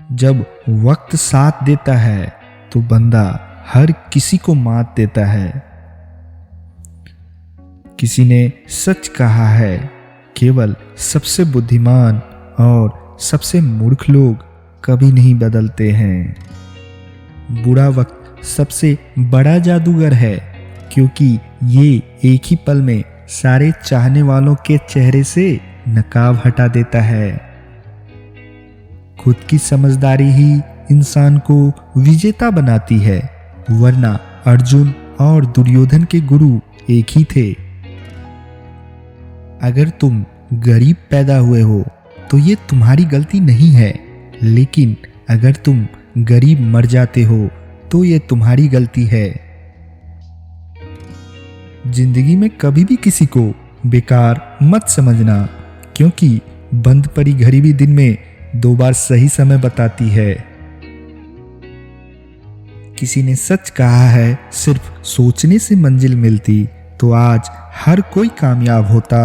जब वक्त साथ देता है तो बंदा हर किसी को मात देता है। किसी ने सच कहा है, केवल सबसे बुद्धिमान और सबसे मूर्ख लोग कभी नहीं बदलते हैं। बुरा वक्त सबसे बड़ा जादूगर है, क्योंकि ये एक ही पल में सारे चाहने वालों के चेहरे से नकाब हटा देता है। खुद की समझदारी ही इंसान को विजेता बनाती है, वरना अर्जुन और दुर्योधन के गुरु एक ही थे। अगर तुम गरीब पैदा हुए हो तो ये तुम्हारी गलती नहीं है, लेकिन अगर तुम गरीब मर जाते हो तो ये तुम्हारी गलती है। जिंदगी में कभी भी किसी को बेकार मत समझना, क्योंकि बंद पड़ी घड़ी भी दिन में 2 बार सही समय बताती है। किसी ने सच कहा है, सिर्फ सोचने से मंजिल मिलती तो आज हर कोई कामयाब होता।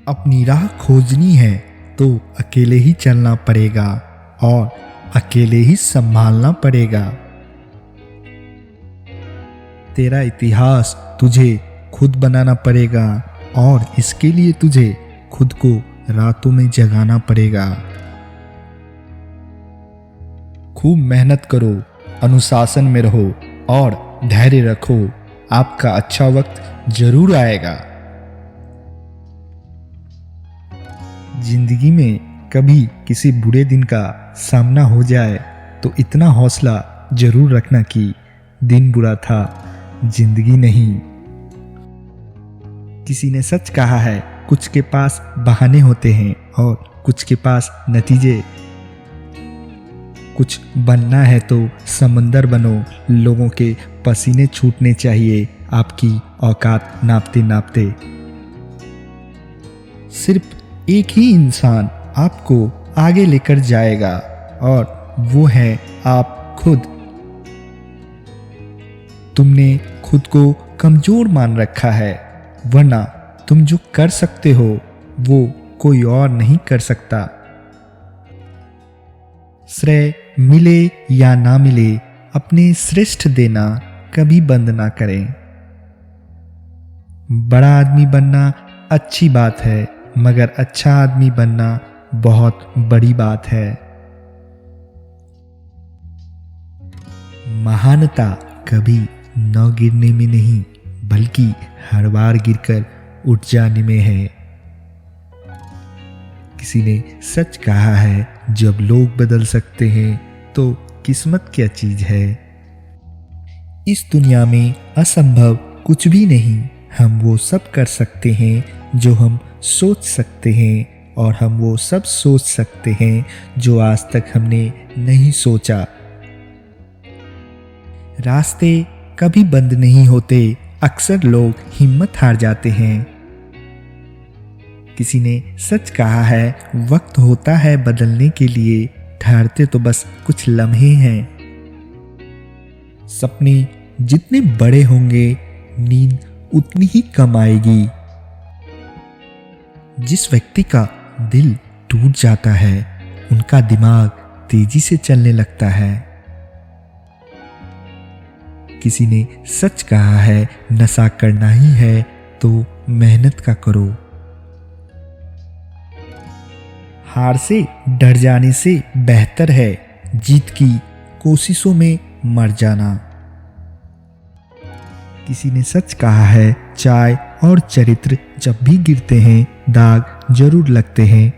अपनी राह खोजनी है तो अकेले ही चलना पड़ेगा और अकेले ही संभालना पड़ेगा। तेरा इतिहास तुझे खुद बनाना पड़ेगा और इसके लिए तुझे खुद को रातों में जगाना पड़ेगा। खूब मेहनत करो, अनुशासन में रहो और धैर्य रखो। आपका अच्छा वक्त जरूर आएगा। जिंदगी में कभी किसी बुरे दिन का सामना हो जाए तो इतना हौसला जरूर रखना कि दिन बुरा था, जिंदगी नहीं। किसी ने सच कहा है, कुछ के पास बहाने होते हैं और कुछ के पास नतीजे। कुछ बनना है तो समंदर बनो, लोगों के पसीने छूटने चाहिए आपकी औकात नापते नापते। सिर्फ एक ही इंसान आपको आगे लेकर जाएगा और वो है आप खुद। तुमने खुद को कमजोर मान रखा है, वरना तुम जो कर सकते हो वो कोई और नहीं कर सकता। श्रेय मिले या ना मिले, अपने श्रेष्ठ देना कभी बंद ना करें। बड़ा आदमी बनना अच्छी बात है, मगर अच्छा आदमी बनना बहुत बड़ी बात है। महानता कभी न गिरने में नहीं, बल्कि हर बार गिरकर उठ जाने में है। किसी ने सच कहा है, जब लोग बदल सकते हैं तो किस्मत क्या चीज है। इस दुनिया में असंभव कुछ भी नहीं। हम वो सब कर सकते हैं जो हम सोच सकते हैं, और हम वो सब सोच सकते हैं जो आज तक हमने नहीं सोचा। रास्ते कभी बंद नहीं होते, अक्सर लोग हिम्मत हार जाते हैं। किसी ने सच कहा है, वक्त होता है बदलने के लिए, ठहरते तो बस कुछ लम्हे हैं। सपने जितने बड़े होंगे, नींद उतनी ही कम आएगी। जिस व्यक्ति का दिल टूट जाता है, उनका दिमाग तेजी से चलने लगता है। किसी ने सच कहा है, नशा करना ही है तो मेहनत का करो। हार से डर जाने से बेहतर है जीत की कोशिशों में मर जाना। किसी ने सच कहा है, चाय और चरित्र जब भी गिरते हैं, दाग जरूर लगते हैं।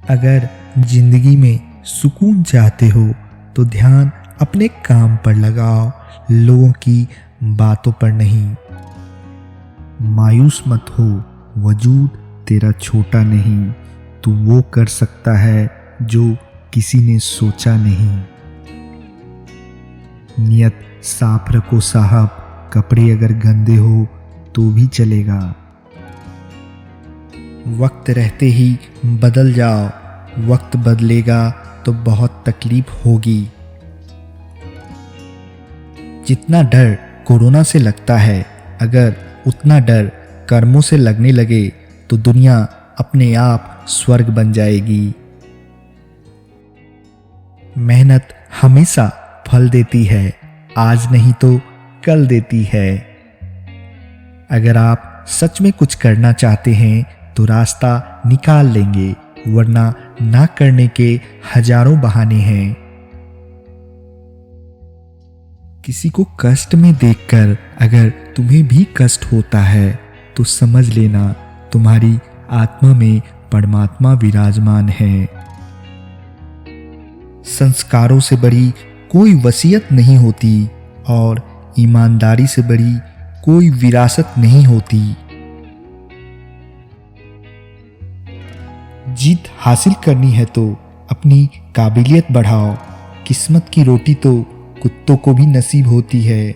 अगर जिंदगी में सुकून चाहते हो तो ध्यान अपने काम पर लगाओ, लोगों की बातों पर नहीं। मायूस मत हो, वजूद तेरा छोटा नहीं। तू वो कर सकता है जो किसी ने सोचा नहीं। नियत साफ रखो साहब, कपड़े अगर गंदे हो तो भी चलेगा। वक्त रहते ही बदल जाओ, वक्त बदलेगा तो बहुत तकलीफ होगी। जितना डर कोरोना से लगता है, अगर उतना डर कर्मों से लगने लगे तो दुनिया अपने आप स्वर्ग बन जाएगी। मेहनत हमेशा फल देती है, आज नहीं तो कल देती है। अगर आप सच में कुछ करना चाहते हैं तो रास्ता निकाल लेंगे, वरना ना करने के हजारों बहाने हैं। किसी को कष्ट में देखकर अगर तुम्हें भी कष्ट होता है तो समझ लेना तुम्हारी आत्मा में परमात्मा विराजमान है। संस्कारों से बड़ी कोई वसीयत नहीं होती और ईमानदारी से बड़ी कोई विरासत नहीं होती। जीत हासिल करनी है तो अपनी काबिलियत बढ़ाओ, किस्मत की रोटी तो कुत्तों को भी नसीब होती है।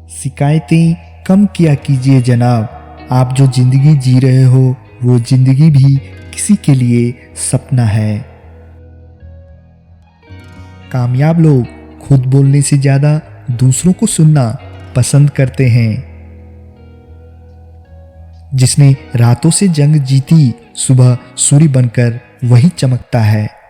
शिकायतें कम किया कीजिए जनाब, आप जो जिंदगी जी रहे हो वो जिंदगी भी किसी के लिए सपना है। कामयाब लोग खुद बोलने से ज्यादा दूसरों को सुनना पसंद करते हैं। जिसने रातों से जंग जीती, सुबह सूर्य बनकर वही चमकता है।